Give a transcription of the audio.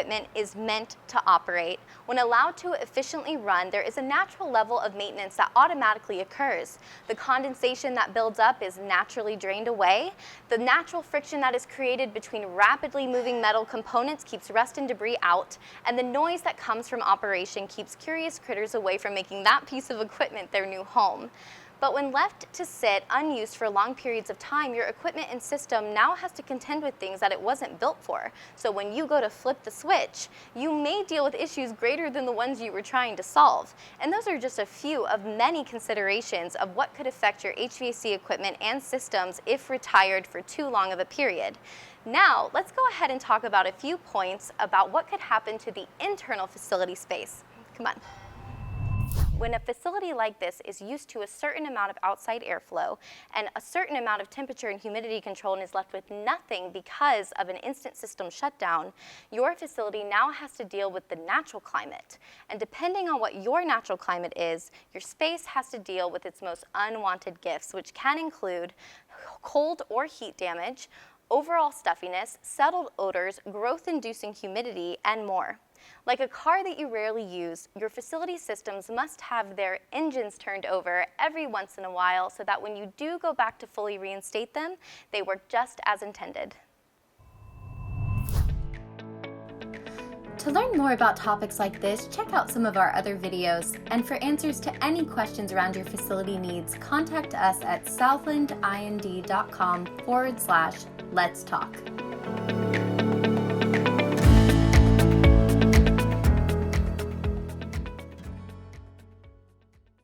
equipment is meant to operate. When allowed to efficiently run, there is a natural level of maintenance that automatically occurs. The condensation that builds up is naturally drained away. The natural friction that is created between rapidly moving metal components keeps rust and debris out, and the noise that comes from operation keeps curious critters away from making that piece of equipment their new home. But when left to sit unused for long periods of time, your equipment and system now has to contend with things that it wasn't built for. So when you go to flip the switch, you may deal with issues greater than the ones you were trying to solve. And those are just a few of many considerations of what could affect your HVAC equipment and systems if retired for too long of a period. Now, let's go ahead and talk about a few points about what could happen to the internal facility space. Come on. When a facility like this is used to a certain amount of outside airflow and a certain amount of temperature and humidity control and is left with nothing because of an instant system shutdown, your facility now has to deal with the natural climate. And depending on what your natural climate is, your space has to deal with its most unwanted gifts, which can include cold or heat damage, overall stuffiness, settled odors, growth-inducing humidity, and more. Like a car that you rarely use, your facility systems must have their engines turned over every once in a while so that when you do go back to fully reinstate them, they work just as intended. To learn more about topics like this, check out some of our other videos. And for answers to any questions around your facility needs, contact us at southlandind.com/let's talk.